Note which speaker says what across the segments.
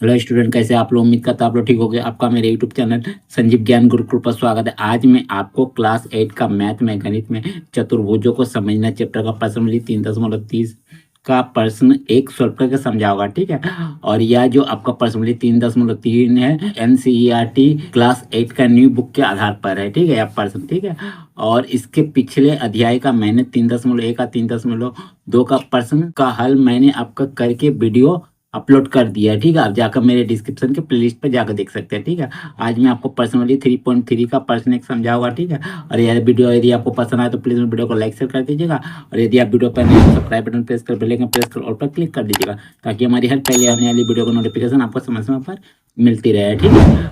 Speaker 1: Hello student, कैसे आप लोग? उम्मीद करता आप लोग ठीक हो गए। आपका मेरे यूट्यूब चैनल संजीव ज्ञान गुरुकुल पर स्वागत है। आज मैं आपको क्लास 8 का मैथ में गणित में चतुर्भुजों को समझना चैप्टर का प्रश्न 3.30 का प्रश्न एक सॉल्व करके समझाओगा, ठीक है। और यह जो आपका प्रश्न 3.3 है NCERT क्लास 8 का न्यू बुक के आधार पर है, ठीक है, यह प्रश्न, ठीक है। और इसके पिछले अध्याय का मैंने 3.1 का 3.2 का प्रश्न का हल मैंने आपका करके वीडियो अपलोड कर दिया है, ठीक है। आप जाकर मेरे डिस्क्रिप्शन के प्लेलिस्ट पर जाकर देख सकते हैं, ठीक है। आज मैं आपको पर्सनली 3.3 का प्रश्न एक समझाऊंगा, ठीक है। और यह वीडियो यदि आपको पसंद आए तो प्लीज वीडियो को लाइक शेयर कर दीजिएगा। और यदि आप वीडियो पर नहीं सब्सक्राइब बटन प्रेस कर बेल आइकन प्रेस कर ऑल पर क्लिक कर दीजिएगा, ताकि हमारी हर पहले आने वाली वीडियो का नोटिफिकेशन आपको समय समय पर मिलती रहे, ठीक है।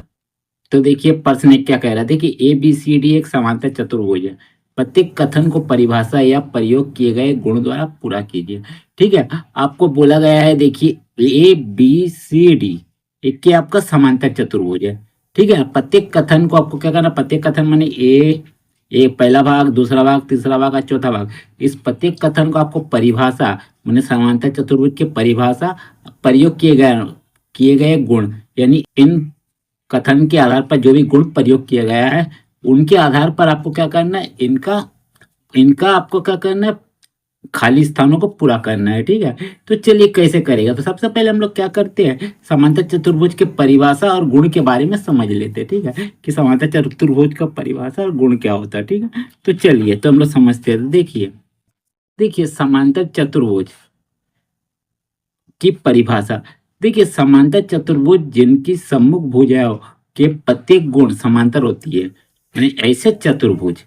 Speaker 1: तो देखिए प्रश्न एक क्या कह रहा है, देखिए ABCD एक समांतर चतुर्भुज है। प्रत्येक कथन को परिभाषा या प्रयोग किए गए गुण द्वारा पूरा कीजिए, ठीक है। आपको बोला गया है, देखिए ABCD एक के आपका समांतर चतुर्भुज है, ठीक है। प्रत्येक कथन को आपको क्या करना, प्रत्येक कथन माने ए पहला भाग, दूसरा भाग, तीसरा भाग और चौथा भाग। इस प्रत्येक कथन को आपको परिभाषा माने समांतर चतुर्भुज की परिभाषा, प्रयोग किए गए गुण, यानी इन कथन के आधार पर जो भी गुण प्रयोग किया गया है उनके आधार पर आपको क्या करना है, इनका इनका आपको क्या करना है, खाली स्थानों को पूरा करना है, ठीक है। तो चलिए कैसे करेगा, तो सबसे पहले हम लोग क्या करते हैं, समांतर चतुर्भुज के परिभाषा और गुण के बारे में समझ लेते हैं, ठीक है, कि समांतर चतुर्भुज का परिभाषा और गुण क्या होता है, ठीक है। तो चलिए तो हम लोग समझते हैं। तो देखिए देखिए समांतर चतुर्भुज की परिभाषा। देखिए समांतर चतुर्भुज जिनकी सम्मुख भुजाओं के प्रत्येक गुण समांतर होती है, यानी ऐसे चतुर्भुज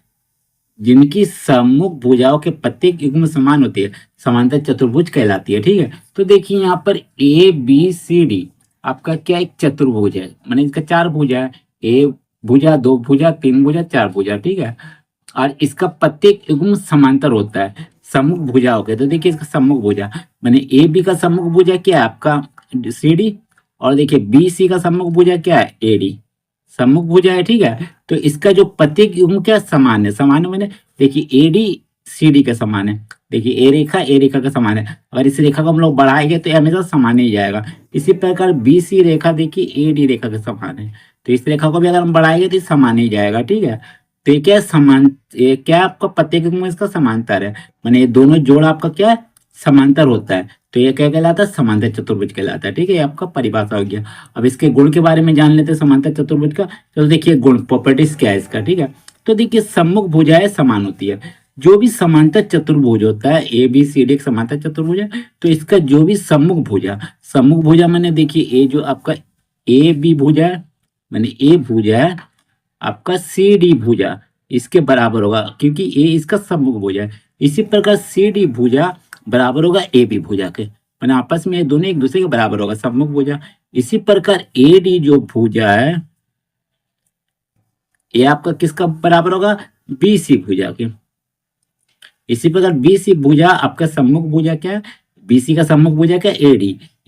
Speaker 1: जिनकी सम्मुख भुजाओं के प्रत्येक युग्म समान होती है, समांतर चतुर्भुज कहलाती है, ठीक है। तो देखिए यहाँ पर ABCD आपका क्या एक चतुर्भुज है, माने इसका चार भुजा है, ए भुजा, दो भुजा, तीन भुजा, चार भुजा, ठीक है। और इसका प्रत्येक युग्म समांतर होता है सम्मुख भुजाओं के। तो देखिए इसका सम्मुख भुजा माने AB का सम्मुख भुजा क्या है आपका CD, और देखिए BC का सम्मुख भुजा क्या है AD, सम्मुख भुजा है, ठीक है। तो इसका जो प्रत्येक युग्म क्या समान है, समान है मैंने देखिए AD CD के समान है। देखिए A रेखा का समान है, अगर इस रेखा को हम लोग बढ़ाएंगे तो ये हमेशा समान ही जाएगा। इसी प्रकार BC रेखा देखिए AD रेखा के समान है, तो इस रेखा को भी अगर हम बढ़ाएंगे तो समान ही जाएगा, ठीक है। तो ये क्या समान, ये क्या आपका प्रत्येक युग्म इसका समांतर है, माने ये दोनों जोड़ आपका क्या है, समांतर होता है। तो ये क्या कहलाता है, समांतर चतुर्भुज कहलाता है, ठीक है। ये आपका परिभाषा हो गया। अब इसके गुण के बारे में जान लेते हैं समांतर चतुर्भुज का। तो देखिए गुण, प्रॉपर्टीज क्या है इसका, ठीक है। तो देखिए सम्मुख भुजाएं समान होती है। जो भी समांतर चतुर्भुज होता है, ABCD एक समांतर चतुर्भुज है, तो इसका जो भी सम्मुख भुजा मैंने देखिए ए जो आपका AB भुजा है, मैंने A भुजा है, आपका CD भुजा इसके बराबर होगा, क्योंकि A इसका सम्मुख भुजा है। इसी प्रकार CD भुजा बराबर होगा AB भुजा के, मैंने आपस में ये दोनों एक दूसरे के बराबर होगा, सम्मुख भुजा। इसी प्रकार AD जो भुजा है, ये आपका किसका बराबर होगा, BC भुजा के। इसी प्रकार BC भुजा आपका सम्मुख भुजा क्या है, BC का सम्मुख भुजा क्या,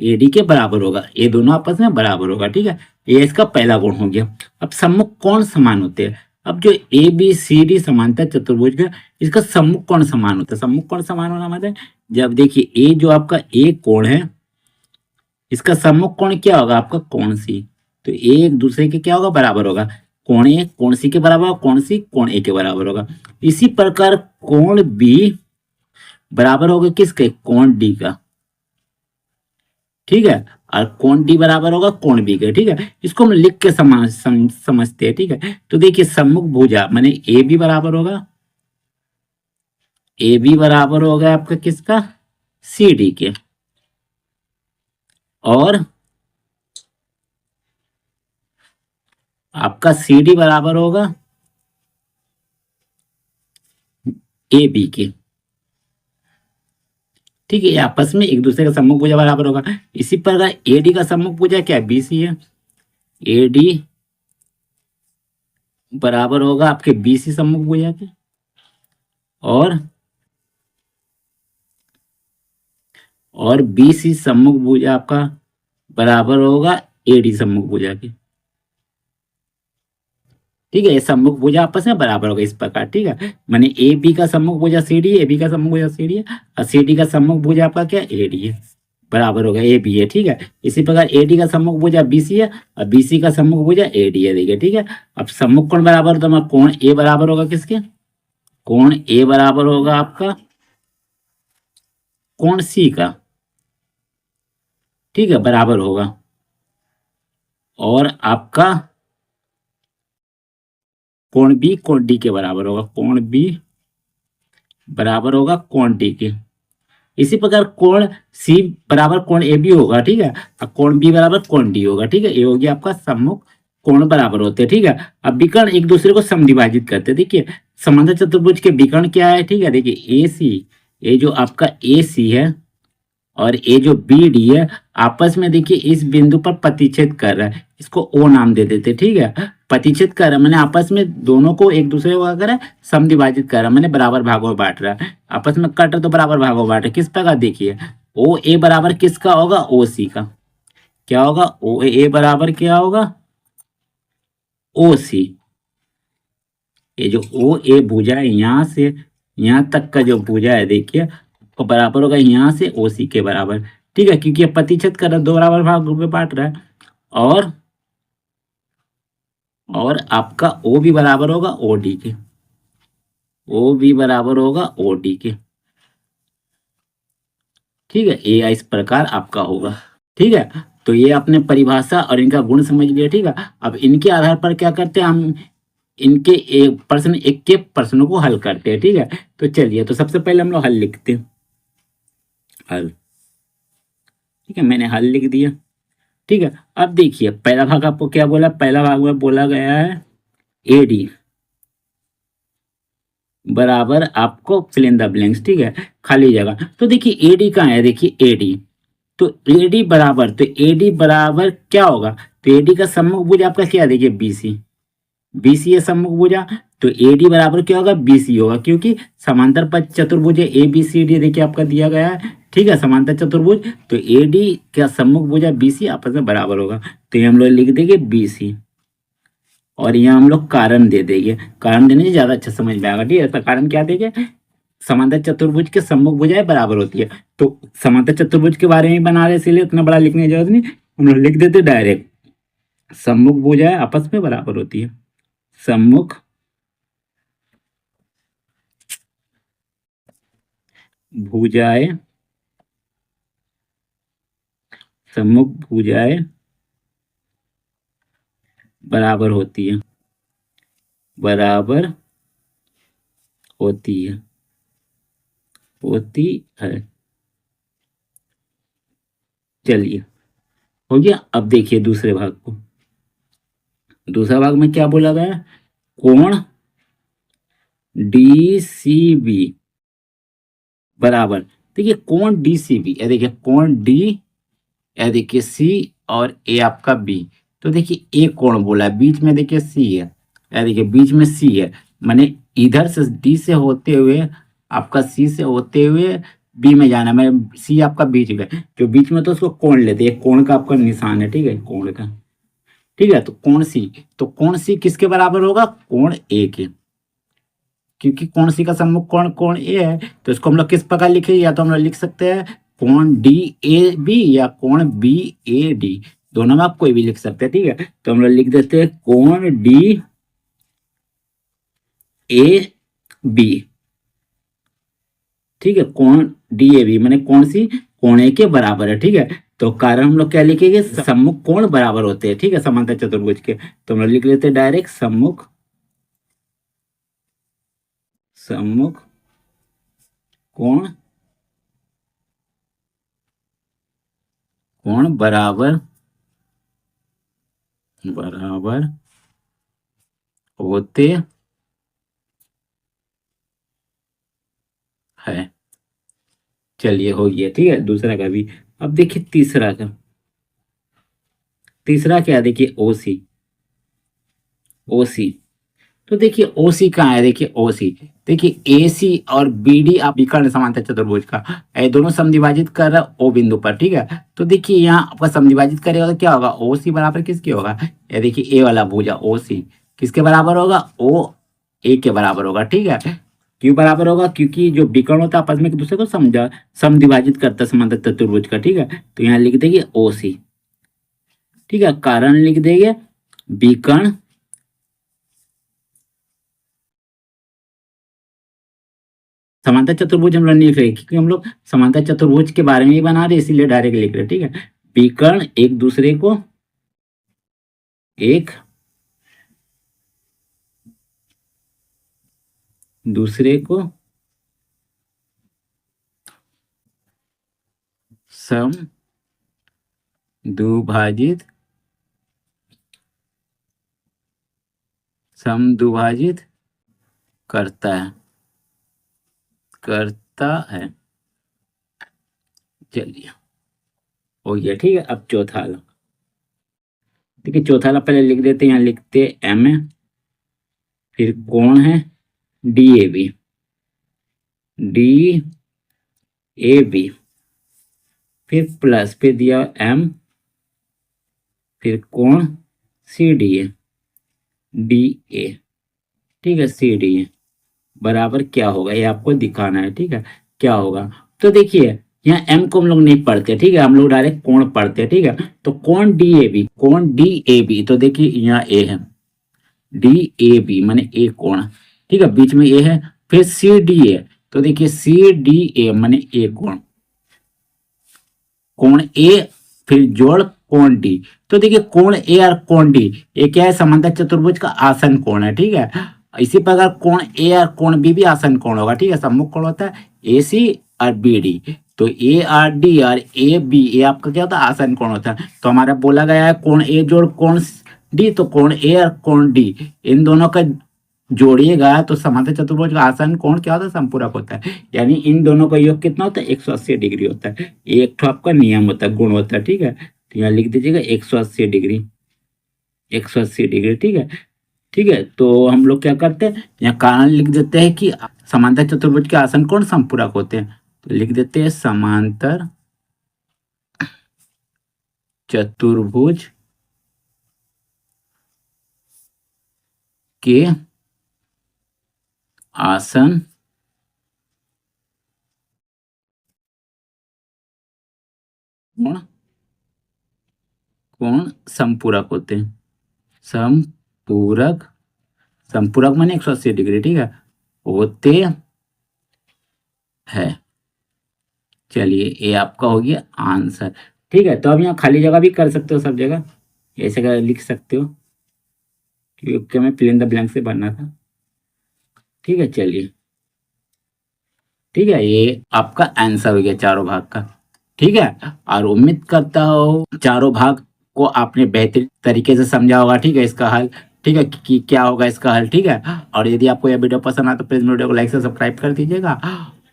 Speaker 1: AD के बराबर होगा, ये दोनों आपस में बराबर होगा, ठीक है। ये इसका पहला गुण हो गया। अब सम्मुख कोण समान होते हैं। अब जो ABCD समांतर चतुर्भुज का, इसका सम्मुख कोण समान होता है। सम्मुख कोण समान होना मतलब जब देखिए ए जो आपका ए कोण है, इसका सम्मुख कोण क्या होगा आपका कोण सी, तो ए एक दूसरे के क्या होगा, बराबर होगा। कोण ए कोण सी के बराबर, कोण सी कोण ए के बराबर होगा। इसी प्रकार कोण बी बराबर होगा किसके, कोण डी का, ठीक है। और कोण डी बराबर होगा कोण बी के, ठीक है। इसको हम लिख के समझते हैं, ठीक है। तो देखिए सम्मुख भुजा माने ए बी बराबर होगा आपका किसका, CD के, और आपका CD बराबर होगा AB के, ठीक है। ये आपस में एक दूसरे का सम्मुख भुजा बराबर होगा। इसी प्रकार AD का सम्मुख भुजा क्या है, BC है, AD बराबर होगा आपके BC सम्मुख भुजा के, और BC सम्मुख भुजा आपका बराबर होगा AD सम्मुख भुजा के, ठीक है। ये सम्मुख भुजा आपस में बराबर होगा इस प्रकार, ठीक है। माने AB का सम्मुख भुजा CD है, AB का सम्मुख भुजा CD है, और CD का सम्मुख भुजा आपका क्या, AD है। बराबर होगा ए बी है, ठीक है। इसी प्रकार ए डी का सम्मुख भुजा बी सी है और बी सी का सम्मुख भुजा ए डी है, देखिए, ठीक है। अब सम्मुख कोण बराबर, तो हमारा कोण ए बराबर होगा किसके, कोण ए बराबर होगा आपका कोण सी का, ठीक है, बराबर होगा। और आपका कोण बी कोण डी के बराबर होगा, कोण बी बराबर होगा कोण डी के। इसी प्रकार कोण सी बराबर कोण ए बी होगा, ठीक है, और कोण बी बराबर कोण डी होगा, ठीक है। ये हो गया आपका सम्मुख कोण बराबर होते हैं, ठीक है। अब विकर्ण एक दूसरे को समद्विभाजित करते हैं, देखिए समांतर चतुर्भुज के विकर्ण क्या है, ठीक है। देखिए ए सी, ये जो आपका ए सी है और ये जो बी डी है, आपस में देखिए इस बिंदु पर प्रतिच्छेद कर रहा है, इसको ओ नाम दे देते, ठीक है। प्रतिच्छेद कर रहा है मैंने आपस में, दोनों को एक दूसरे को अगर है समद्विभाजित कर रहा है, मैंने बराबर भागों में बांट रहा है, आपस में कट रहा तो बराबर भागों में बांट रहा है। किस प्रकार देखिए, ओ ए बराबर किसका होगा, ओ सी का। क्या होगा, ओ ए बराबर क्या होगा, ओ सी। ये जो ओ ए भुजा है यहाँ से यहाँ तक का जो भुजा है, देखिए वो बराबर होगा यहाँ से ओ सी के बराबर, ठीक है, क्योंकि ये प्रतिशत कर रहा है, दो बराबर भाग में बांट रहा है। और आपका ओ भी बराबर होगा ओ डी के, ओ भी बराबर होगा ओ डी के, ठीक है। ये इस प्रकार आपका होगा, ठीक है। तो ये आपने परिभाषा और इनका गुण समझ लिया, ठीक है। अब इनके आधार पर क्या करते हैं हम, इनके एक प्रश्न, एक के प्रश्नों को हल करते हैं, ठीक है। तो चलिए, तो सबसे पहले हम लोग हल लिखते हैं, हल, ठीक है, मैंने हल लिख दिया, ठीक है। अब देखिए पहला भाग आपको क्या बोला, पहला भाग में बोला गया है ए डी बराबर आपको फिल इन द ब्लैंक्स, ठीक है, खाली जगह। तो देखिए ए डी कहाँ है, देखिए ए डी, तो ए डी बराबर, तो ए डी बराबर क्या होगा, तो ए डी का सम्मुख भुज आपका क्या है, देखिए बी सी, बी सी है सम्मुख भुजा, तो ए डी बराबर क्या होगा, बी सी होगा, क्योंकि समांतर पद चतुर्भुज ए बी सी डी देखिए आपका दिया गया है, ठीक है, समांतर चतुर्भुज। तो ए डी का सम्मुख भुजा बी सी आपस में बराबर होगा, तो ये हम लोग लिख देंगे बी सी, और यहाँ हम लोग कारण दे देंगे, कारण देने से ज्यादा अच्छा समझ में आएगा, ठीक है। तो कारण क्या देंगे, समांतर चतुर्भुज के सम्मुख भुजाएं बराबर होती है, तो समांतर चतुर्भुज के बारे में बना रहे, इसीलिए उतना बड़ा लिखने की जरूरत नहीं, हम लोग लिख देते डायरेक्ट, सम्मुख भुजाएं आपस में बराबर होती है, सम्मुख भुजाएं, सम्मुख भुजाएं बराबर होती है, बराबर होती है, होती है। चलिए हो गया। अब देखिए दूसरे भाग को, दूसरा भाग में क्या बोला गया है, कोण डी सी बी बराबर, देखिए कोण डी सी बी, ये देखिए कोण डी, ये देखिए सी, और ए आपका बी। तो देखिए ए कोण बोला है, बीच में देखिए सी है, ये देखिए बीच में सी है, माने इधर से डी से होते हुए आपका सी से होते हुए बी में जाना, मैं सी आपका बीच में, जो बीच में तो उसको कोण लेते हैं, कोण का आपका निशान है, ठीक है, कोण का, ठीक है। तो कोण सी, तो कोण सी किसके बराबर होगा, कोण ए के, क्योंकि कोण सी का सम्मुख कोण कोण ए है, तो इसको हम लोग किस प्रकार लिखे, या तो हम लोग लिख सकते हैं कोण डी ए बी या कोण बी ए डी, दोनों में आप कोई भी लिख सकते हैं, ठीक है। तो हम लोग लिख देते हैं कोण डी ए बी, ठीक है, कोण डी ए बी मैंने कोण सी कोण ए के बराबर है, ठीक है। तो कारण हम लोग क्या लिखेंगे, सम्मुख कोण बराबर होते हैं, ठीक है, समांतर चतुर्भुज के। तो हम लोग लिख लेते हैं डायरेक्ट सम्मुख, सम्मुख कोण, कोण बराबर बराबर होते है। चलिए हो गया, ठीक है, दूसरा का भी। अब देखिए तीसरा का, तीसरा क्या है, देखिए ओ सी, ओ सी, तो देखिए ओ सी कहाँ है, देखिए ओ सी, देखिए ए सी और बी डी आप विकर्ण समांतर चतुर्भुज का, ये दोनों समद्विभाजित कर रहा है ओ बिंदु पर, ठीक है। तो देखिए यहाँ आपका समद्विभाजित करेगा तो क्या होगा, ओ सी बराबर किसके होगा, ये देखिए ए वाला भुजा ओ सी किसके बराबर होगा, ओ ए के बराबर होगा, ठीक है। क्यों बराबर होगा? क्योंकि जो विकर्ण होता है आपस में एक दूसरे को समद्विभाजित करता है समांतर चतुर्भुज का। ठीक है, तो यहाँ लिख देंगे OC। ठीक है, कारण लिख देंगे विकर्ण समांतर चतुर्भुज हम लोग नहीं लिख रहे, क्योंकि हम लोग समांतर चतुर्भुज के बारे में ही बना रहे, इसीलिए डायरेक्ट लिख रहे। ठीक है, विकर्ण एक दूसरे को समद्विभाजित करता है। चलिए हो गया। ठीक है, अब चौथा वाला देखिए, चौथा वाला पहले लिख देते हैं। यहाँ लिखते M है, फिर कोण है DAB, फिर प्लस, फिर दिया M, फिर कोण CDA, DA। ठीक है, CDA बराबर क्या होगा, ये आपको दिखाना है। ठीक है, क्या होगा? तो देखिए यहाँ M को हम लोग नहीं पढ़ते। ठीक है, हम लोग डायरेक्ट कोण पढ़ते हैं। ठीक है, तो कोण DAB, तो देखिए यहाँ A है, DAB माने A कोण। ठीक है, बीच में A है, फिर CDA, तो देखिए CDA माने A कोण, कोण A फिर जोड़ कोण D। तो देखिए कोण A और कोण D ये क्या है? समांतर चतुर्भुज का आसन कोण है। ठीक है, इसी प्रकार कोण A और कोण B भी आसन कोण होगा। ठीक है, सम्मुख कोण होता है AC और BD, तो ARD और AB ये आपका क्या होता है? आसन कोण होता है। तो हमारा बोला गया है कोण A जोड़ कोण D, तो कोण A और कोण D इन दोनों का जोड़िएगा तो समांतर चतुर्भुज का आसन कोण क्या होता है? संपूरक होता है। यानी इन दोनों का योग कितना होता है? 180 डिग्री होता है। एक तो आपका नियम होता है, गुण होता है। ठीक है, तो यहाँ लिख दीजिएगा 180 डिग्री, 180 डिग्री। ठीक है, ठीक है, तो हम लोग क्या करते हैं, यहाँ कारण लिख देते हैं कि समांतर चतुर्भुज के आसन कोण संपूरक होते हैं। तो लिख देते हैं समांतर चतुर्भुज के आसन कोण संपूरक होते हैं। संपूरक माने 180 डिग्री। ठीक है, होते हैं। चलिए ये आपका हो गया आंसर। ठीक है, तो अब यहाँ खाली जगह भी कर सकते हो, सब जगह ऐसे कर लिख सकते हो, क्योंकि हमें फिल इन द ब्लैंक से भरना था। ठीक है, चलिए ठीक है, ये आपका आंसर हो गया चारों भाग का। ठीक है, और उम्मीद करता हूँ चारों भाग को आपने बेहतर तरीके से समझा होगा। ठीक है, इसका हल, ठीक है, कि क्या होगा इसका हल। ठीक है, और यदि आपको यह वीडियो पसंद आए तो प्लीज वीडियो को लाइक से सब्सक्राइब कर दीजिएगा।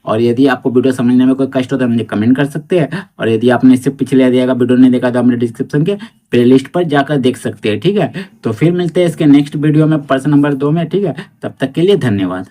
Speaker 1: और यदि आपको वीडियो समझने में कोई कष्ट हो तो मुझे कमेंट कर सकते हैं। और यदि आपने इससे पिछले यदि अगर वीडियो नहीं देखा तो हमने डिस्क्रिप्शन के प्लेलिस्ट पर जाकर देख सकते हैं। ठीक है, तो फिर मिलते हैं इसके नेक्स्ट वीडियो में प्रश्न नंबर 2 में। ठीक है, तब तक के लिए धन्यवाद।